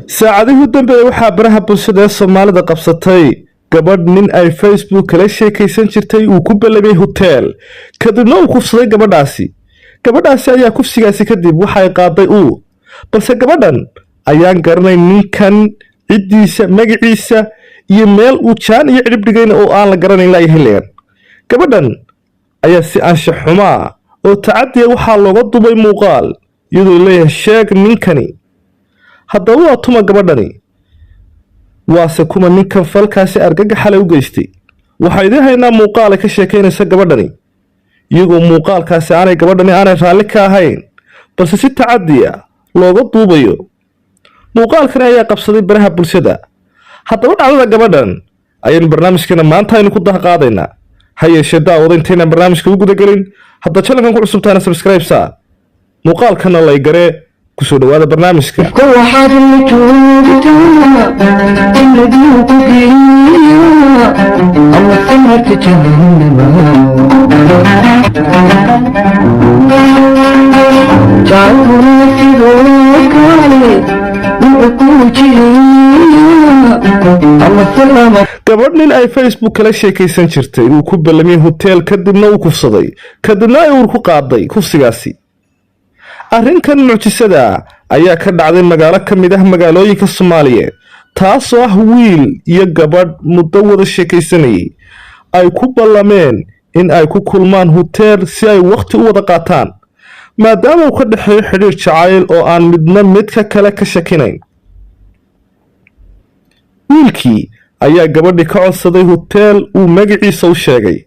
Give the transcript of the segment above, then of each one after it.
saacadihii dambe waxaa baraha bulshada ee Soomaalida qabsatay gabadh nin ay Facebook kala sheekaysan jirtay uu ku ballamay hotel kadibna uu kufsaday gabadhaasi ayaa kufsigaasi kadib waxay qaaday balse gabadhan ayaan garanay ninkan cidiisa magaciisa iyo meel uu jaan iyo cirib dhigayna oo aan la garanayn la yahay gabadhan ayaa si anshax xumo oo tacadiya waxaa looga dubay muuqaal iyadoo leeyahay sheeg ninkani haddaba waa tuma gabadhani waase kuma ninkan falkaasi argagaxa u geystay waxaa idin haynaa muuqaal ka sheekaynaysa gabadhani iyagoo muuqaalkaasi aanay gabadhani aanay raalli ka ahayn balse si tacadiya looga duubayo muuqaalkani ayaa qabsaday baraha bulshada haddaba dhacdada gabadhan ayaynu barnaamijkeena maanta aynu ku dahqaadaynaa ha yeeshee daawada intaynan barnaamijka u gudagelin hadda channelkan ku cusubtaana subscribe saa muuqaalkana laygaree kusoo dhawaada barnaamijka gabadh nin ay Facebook kala sheekaysan jirtay uu ku ballamay hotel kadibna uu kufsaday kadibna ay uur ku qaaday kufsigaasi arrinkan mucjisada ayaa ka dhacday magaalo ka mid ah magaalooyinka Soomaaliyeed taasoo ah wiil iyo gabadh muddo wada sheekaysanayay ay ku ballameen in ay ku kulmaan hotel si ay waqti u wada qaataan maadaama uu ka dhaxeeyo xiriir jacayl oo aan midna midka kale ka shakinayn wiilkii ayaa gabadhii ka codsaday hotel uu magaciisa u sheegay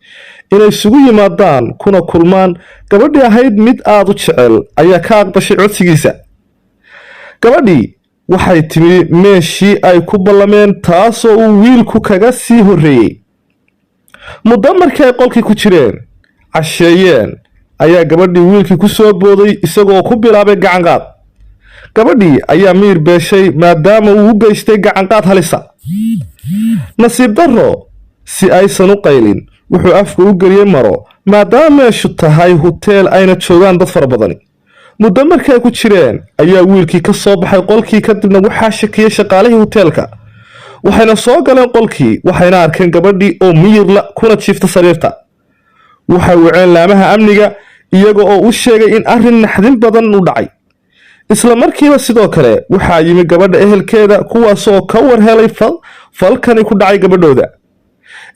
inay isugu yimaadaan kuna kulmaan gabadhii ahayd mid aad u jecel ayaa ka aqbashay codsigiisa gabadhii waxay timi meeshii ay ku ballameen taasoo uu wiilku kaga sii horreeyey muddo markii ay qolkii ku jireen casheeyeen ayaa gabadhii wiilkii ku soo booday isagoo ku bilaabay gacanqaad gabadhii ayaa miyir beeshay maadaama uu u geystay gacanqaad halisa nasiib darro si aysan u qaylin wuxuu afka u geliyay maro maadaama meeshu tahay hotel ayna joogaan dad fara badani muddo markii ay ku jireen ayaa wiilkii ka soo baxay qolkii kadibna waxaa shakiyay shaqaalihii hotelka waxayna soo galeen qolkii waxayna arkeen gabadhii oo miyirla kuna jiifta sariirta waxay waceen laamaha amniga iyaga oo u sheegay in arrin naxdin badan u dhacay isla markiiba sidoo kale waxaa yimi gabadha ehelkeeda kuwaasoo ka warhelay falkani ku dhacay gabadhooda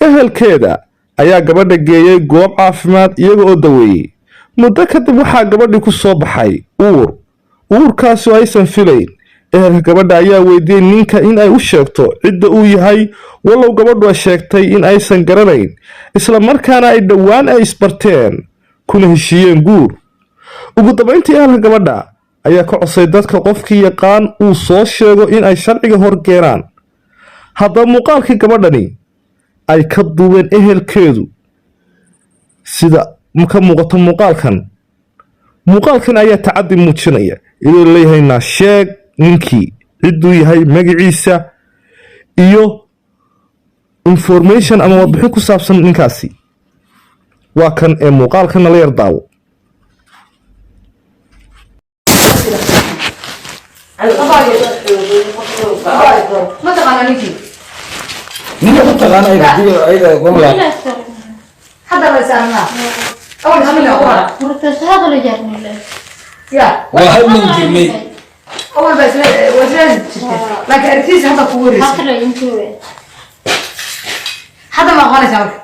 ehelkeeda ayaa gabadha geeyay goob caafimaad iyaga oo daweeyey muddo kadib waxaa gabadhii ku soo baxay uurkaasi oo aysan filayn ehelka gabadha ayaa weydiiyey ninka in ay u sheegto cidda uu yahay wallow gabadhu ay sheegtay in aysan garanayn isla markaana ay dhowaan ay isbarteen kuna heshiiyeen guur ugu dambayntii ehelka gabadha ayaa ka codsay dadka qofkii yaqaan uu soo sheego in ay sharciga hor keenaan haddaba muuqaalkii gabadhani ay ka duubeen ehelkeedu sida ka muuqato muuqaalkan ayaa tacadi muujinaya iyadoo leeyahay naa sheeg ninkii cidduu yahay magaciisa iyo information ama warbixin ku saabsan ninkaasi waa kan ee muuqaalkana la yar daawo ما تقانا نيكي مين تقانا ايدا قوملا حدا ما يسالنا اول شيء اقرا مركز هذا اللي جابني له يا واحد من جميع اول بس وزن لكن ارتيس هذا كوريس حتى لو ينتوي حدا ما خالص عمرك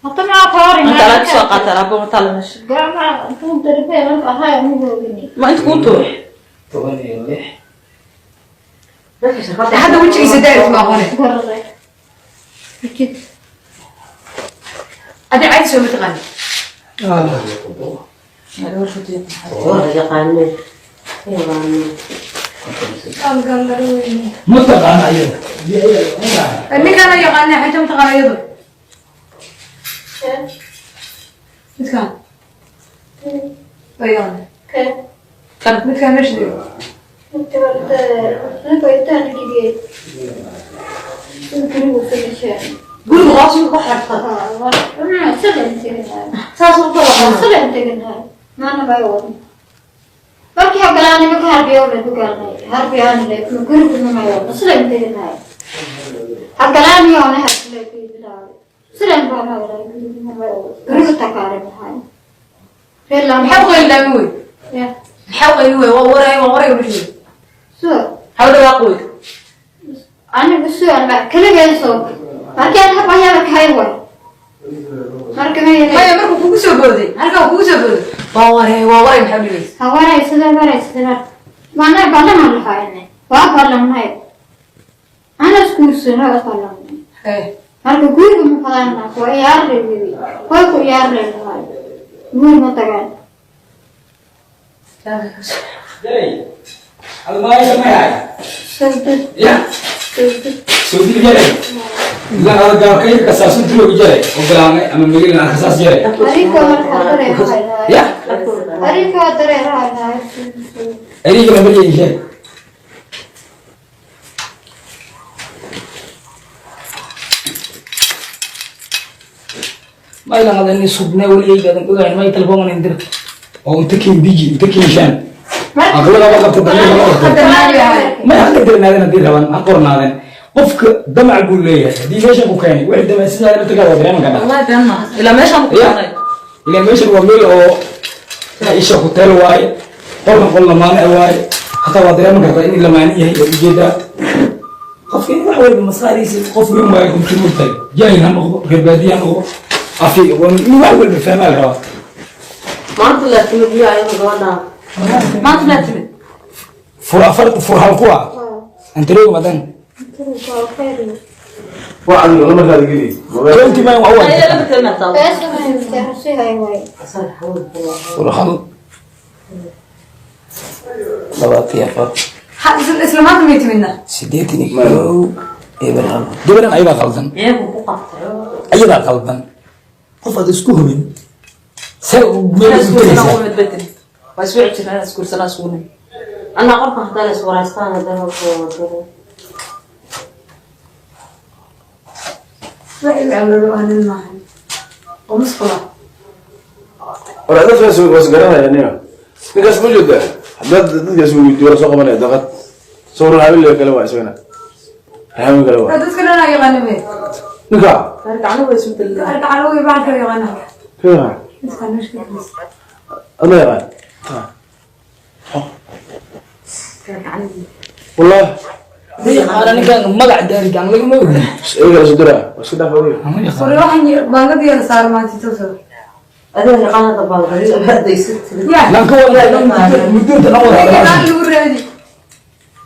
حتى مع قاري انت لا تسوق ترى ابو مطلنش قال ما كنت دربي انا هاي مو بيني ما انت كنتوا حدا وجهي يسداير ما هون قررت اكيد ادي عايز شو متغني هذا هو شديد يقاني قام قالوا متقانا ايدا اللي كان يغني حتى متغني يضرب مت كان بيان مت كان مش دي انت ولد انا بيتان دقيقه كنت في الشارع قول غاصي وقحر انا سلمت كده ساسو طلع سلمت كده ما انا بيوض markii ogolaanimo ka harbiyo la ku galnay harbiyaan la ku guriga ma maayo isla inteynay ogolaanimo ana hadlay ku bilaa isla baan hawlay guriga takaare maxay reelam حوقي اللاموي ya حوقي هو وراي وشي so حاول اقوي ana bisu ana kala geyso markii aan habayaa ka haywa markii هاي مركو كوكو سو بودي هلكا كوكو سو بودي وراي محبيبي hawaray sida mana balan aan lahayn waa balanay ana iskuusana balanay ايه marka guriga ma fadana waa yaar leeyahay waa ku yaar leeyahay guriga ma tagaan Hal ma ay samay. Ya. Sudi jare. La ada kay kasasun tulo jare. Oglaame ama migil na kasas jare. ariko marka tare Ya. ariko tare rahay Ari kala bari je. May lang ada ni subne wali ay gadan ko may telephone man indir. O unta kin biji unta kin shan. Agla ka ka tabani. ما هنقدر ندير هون أقر نادن قفك دمع أقول ليه دي ليش أبو كاني واحد دمع سنة أنا تقدر أدري ما كذا والله دمع إلا ماشي أبو كاني إلى ماشي الوميل أو إيش هوتيل واي قلنا ما أنا واي حتى أدري ما كذا إني لما أني هي جدا قفك إني واحد بالمصاري قف يوم ما يكون في مدة جاي هم في البادية هم أفي وإني واحد بالفهم الهوا ما طلعت من بيا يوم جوانا ما طلعت من فرها القوة أنت ليه مدن waxaad lama raadgeli كنت ما هو أنا لا بتكلم طبعا بس ما يفتحش هاي واي فرها لباتي أفر الاسلامات ميت منا سيديتني كيلو إبراهيم جبران أيضا غلطان إيه بقطع أيضا غلطان قفد اسكوه من سو أنا أسكور سنة أقوم بتبتني وأسوي عشرين أنا أسكور سنة أسكورني أنا أقرب أختار أسكور أستان هذا هو لا يعملوا أهل المعهد ومسخرة war dadkaas was garanaya niyo ninkaas ma jooda haddaad dadkaas weydiiyo la soo qabanaya daqad sawir habeen kale waa isagana habeen kale waa dadka dhan ay yaqaaneen ninka أرجع له واسمه الله arka caloogi baan ka yaqaanaa kaya dadka nashkiis ama yaqaan أرجع له والله أنا كان مقع داري كان لقى موجود ايه kala sudura wasu dhaafay sori waxaan baangadi yar saar maanta soo هذا اللي قانا طبعا غريب هذا يصير يا لكن هو مدير تنور aan على lagu raadi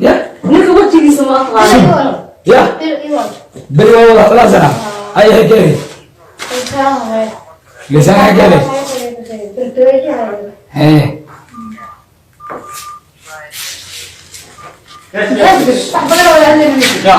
يا نيك وجهي اسمه أطغى يا بلي والله ثلاث سنة أي هكذا لسان هكذا إيه صح بقى ولا ya